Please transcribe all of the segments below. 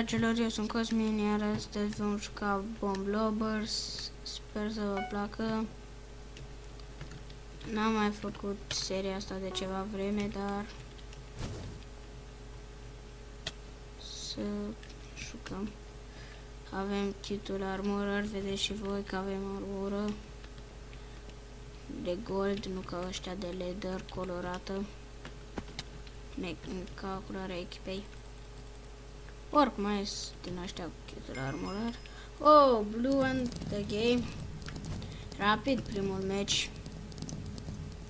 dragilor, eu sunt Cosmin, iar astăzi vom juca Bomb Lovers. Sper să vă placă. N-am mai făcut seria asta de ceva vreme, dar să jucăm. Avem kitul armură, vedeți și voi că avem armură de gold, nu ca ăștia de leather colorată, ca culoarea echipei. Oricum mai sunt din ăștia cu kitul armură. Oh, blue and the game. Rapid primul match.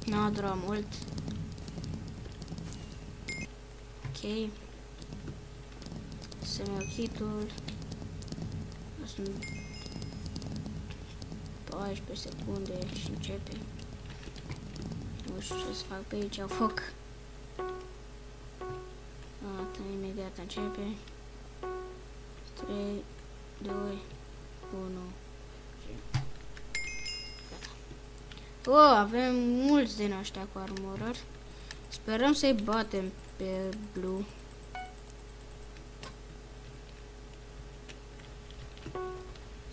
N-a durat mult. Ok. Să-mi iau kitul. Sunt 14 secunde și începe. Nu știu ce să fac pe aici, au foc. Gata, imediat începe. 3, 2, 1. Gata. Oh, avem mulți din ăștia cu armorări. Sperăm să-i batem pe blue.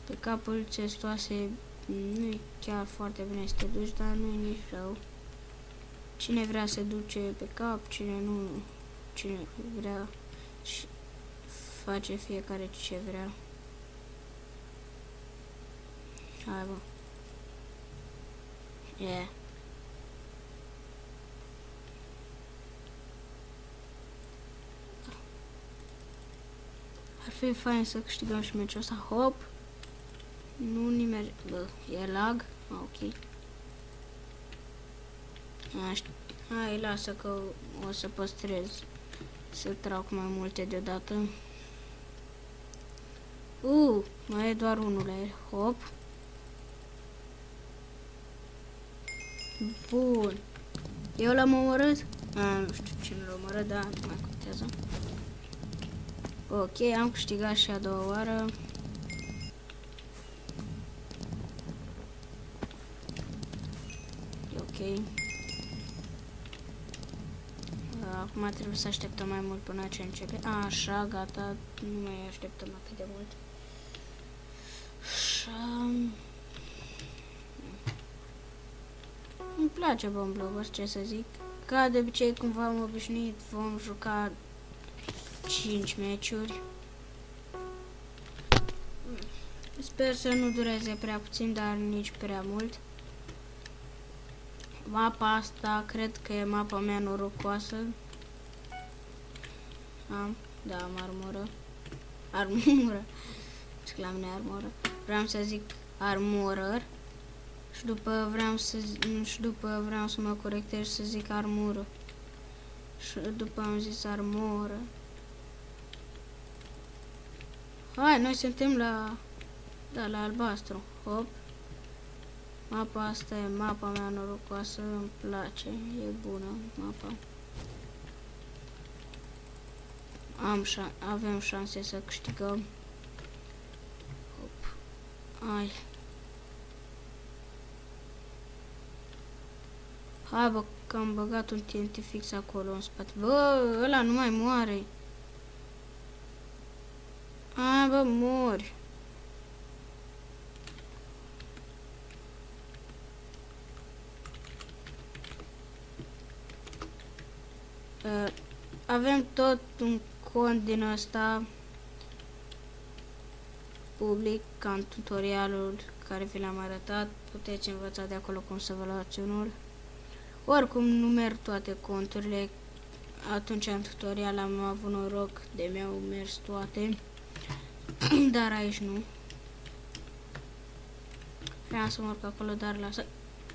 Pe capul cestoase nu e chiar foarte bine să te duci, dar nu e nici rău. Cine vrea să duce pe cap, cine nu, cine vrea și face fiecare ce vrea. Hai bă. Yeah. Ar fi fain să câștigăm și meciul ăsta. Hop. Nu nimeri. Bă, e lag? Ok. Hai, lasă că o să păstrez. Să trag mai multe deodată. Mai e doar unul la el. Hop. Bun. Eu l-am omorât? Nu știu cine l-a omorât, dar nu mai contează. Ok, am câștigat și a doua oară. E ok. Acum trebuie să așteptăm mai mult până ce începe. Așa, gata, nu mai așteptăm atât de mult. Așa. Îmi place Bomb Lovers, ce să zic. Ca de obicei, cum v-am obișnuit, vom juca 5 meciuri. Sper să nu dureze prea puțin, dar nici prea mult. Mapa asta, cred că e mapa mea norocoasă. Am armură. Armură. Și la mine armură. Vreau să zic armurăr. Și după vreau să mă corectez și să zic armură. Și după am zis armură. Hai, noi suntem la albastru. Hop. Mapa asta e mapa mea norocoasă, îmi place, e bună mapa. Avem șanse să câștigăm. Hop. Hai. Hai bă, că am băgat un TNT fix acolo în spate. Bă, ăla nu mai moare. Hai bă, mori. Avem tot un cont din ăsta public, ca în tutorialul care vi l-am arătat. Puteți învăța de acolo cum să vă luați unul. Oricum nu merg toate conturile. Atunci în tutorial am avut noroc de mi-au mers toate. Dar aici nu. Vreau să mă urc acolo, dar lasă.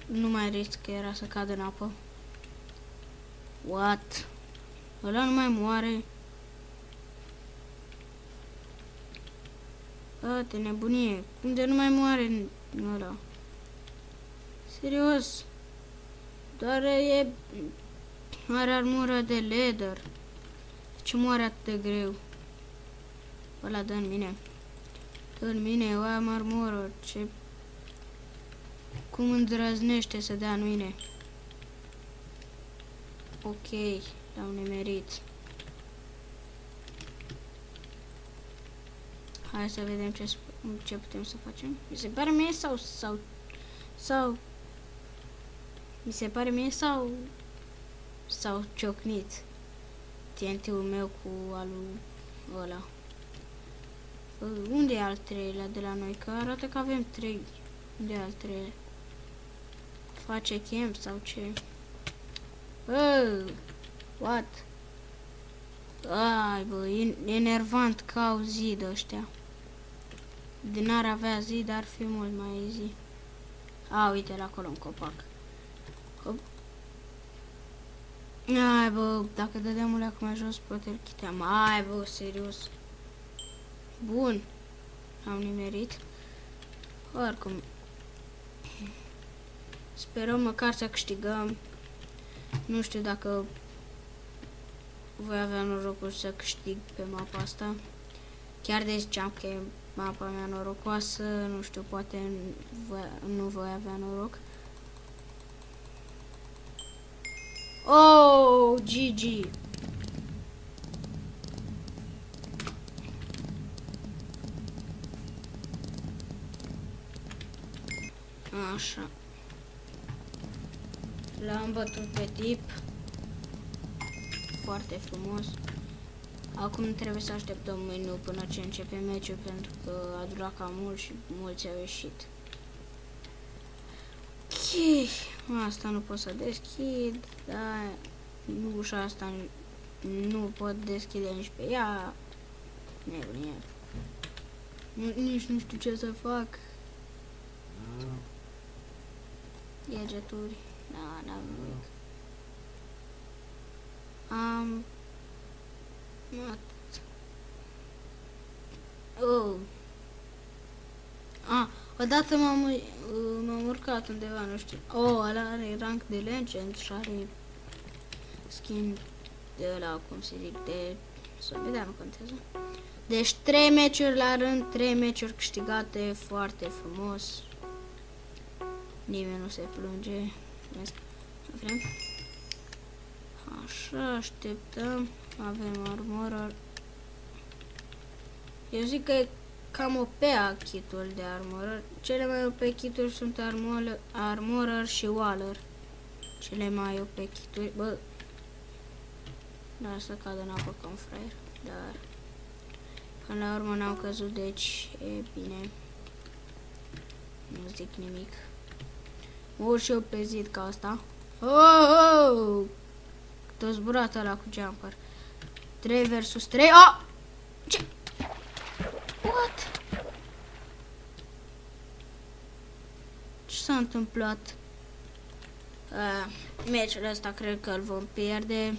Nu mai risc că era să cadă în apă. What? Ăla nu mai moare. Te nebunie. Cum de nu mai moare ăla? Serios. Doar are armură de leather. Ce moare atât de greu? Ăla dă în mine. Dă în mine, eu am armură. Ce... Cum îndrăznește să dea în mine? Ok, l-am nimerit. Hai să vedem ce putem să facem. Mi se pare mie sau mi se pare mie sau ciocnit TNT-ul meu cu alul ăla. Unde e al treilea de la noi? Că arată că avem 3. Unde e al treilea? Face camp sau ce? What? Ai, bă, e enervant că au zid ăștia. Din ar avea zid, ar fi mult mai easy. A, uite, la acolo un copac. Hop. Ai, bă, dacă dădeam ulea acum jos, poate îl chiteam. Ai, bă, serios. Bun. Am nimerit. Oricum. Sperăm măcar să câștigăm. Nu știu dacă voi avea norocul să câștig pe mapa asta. Chiar de ziceam că e mapa mea norocoasă. Nu știu, poate nu voi avea noroc. Oh, GG. Așa. L-am bătut pe tip. Foarte frumos. Acum trebuie să așteptăm mâine până ce începe meciul, pentru că a durat cam mult și mulți au ieșit. Ok. Asta nu pot să deschid, dar ușa asta nu pot deschide nici pe ea. Nebunie. Nici nu știu ce să fac. Gadgeturi. Da, n-am nimic. Odată m-am urcat undeva, nu știu. Ăla are rank de legend și are skin de ăla, cum se zic, de... Să vedem, nu contează. Deci 3 meciuri la rând, 3 meciuri câștigate, foarte frumos. Nimeni nu se plânge. Vrem. Așa, așteptăm. Avem armoră. Eu zic că e cam OP kitul de armoră. Cele mai OP kituri sunt armoră și waller. Cele mai OP kituri. Bă. Dar să cadă în apă ca un fraier. Dar până la urmă n-au căzut, deci e bine. Nu zic nimic. Mă urc și eu pe zid ca asta. Oh! Tot zburat ăla cu jumper. 3 versus 3. Oh! Ce? What? Ce s-a întâmplat? Meciul ăsta cred că îl vom pierde.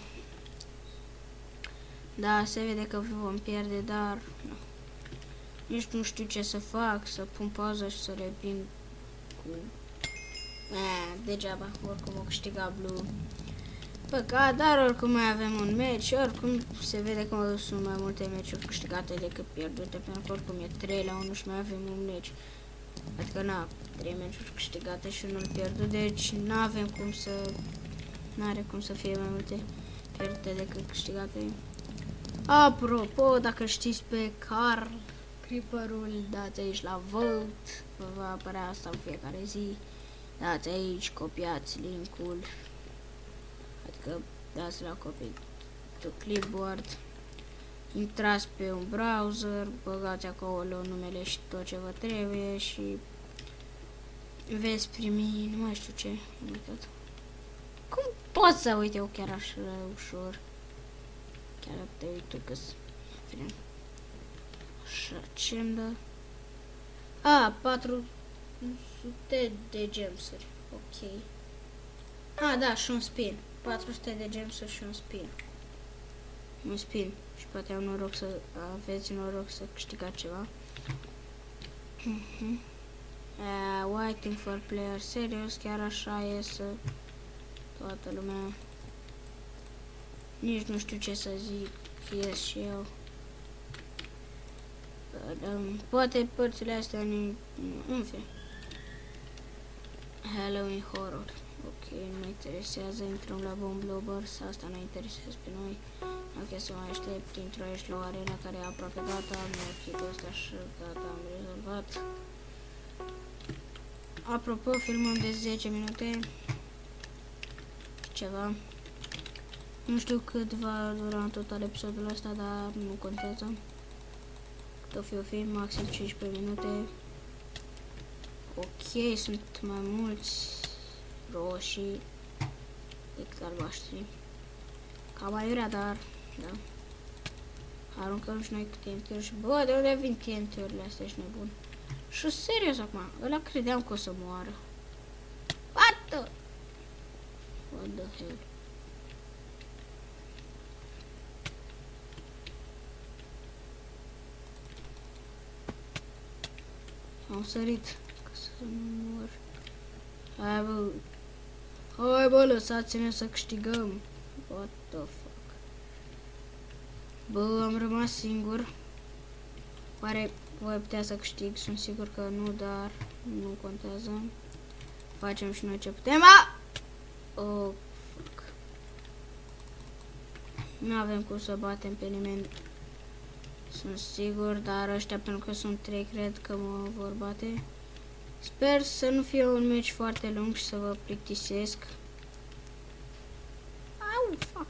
Da, se vede că vom pierde, dar nu. Nici nu știu ce să fac, să pun pauză și să revin cu... degeaba, oricum o câștiga Blue. Păcat, dar oricum mai avem un meci, oricum se vede că sunt mai multe meciuri câștigate decât pierdute, pentru că oricum e 3-1 și mai avem un meci. Adică na, 3 meciuri câștigate și unul pierdut, deci n-avem cum să... N-are cum să fie mai multe pierdute decât câștigate. Apropo, dacă știți pe Carl Creeper-ul, dați aici la vote, vă va apărea asta în fiecare zi. Dați aici, copiați link-ul, adică dați la copii to clipboard, intrați pe un browser, băgați acolo numele și tot ce vă trebuie și veți primi, nu mai știu ce, am uitat. Cum poți să uite eu chiar așa ușor? Chiar te uit tu că-s vrem. Așa, ce-mi dă? 400 de gemsuri. Ok. Da, și un spin. 400 de gemsuri și un spin. Un spin. Și poate am noroc să aveți noroc să câștigați ceva. Waiting for player. Serios, chiar așa e să toată lumea. Nici nu știu ce să zic. Ies și eu. Poate părțile astea în fine. Halloween horror. Ok, nu mă interesează, intrăm la Bomb Blobbers, asta ne interesează pe noi. Ok, să mai aștept, intru aici la o arena care e aproape gata, mi-a chipul ăsta și gata, am rezolvat. Apropo, filmăm de 10 minute, ceva. Nu știu cât va dura în total episodul ăsta, dar nu contează. Cât o fi, maxim 15 minute. Ok, sunt mai mulți roșii decât albaștri. Cam aiurea, dar da. Aruncăm și noi cu TNT-uri și bă, de unde vin TNT-urile astea, ești nebun? Și serios acum, ăla credeam că o să moară. What the hell? Am sărit ca să nu mor. Hai bă, lăsați-ne să câștigăm. What the fuck? Bă, am rămas singur. Oare voi putea să câștig? Sunt sigur că nu, dar nu contează. Facem și noi ce putem. Oh, fuck. Nu avem cum să batem pe nimeni. Sunt sigur, dar ăștia pentru că sunt 3 cred că mă vor bate. Sper să nu fie un meci foarte lung și să vă plictisesc. Au, fuck.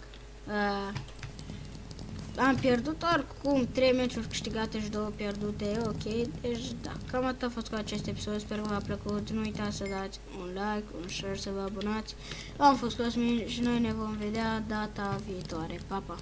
Am pierdut oricum 3 meciuri câștigate și 2 pierdute, ok, deci da, cam atât a fost cu acest episod, sper că v-a plăcut, nu uitați să dați un like, un share, să vă abonați, am fost Cosmin și noi ne vom vedea data viitoare, pa, pa!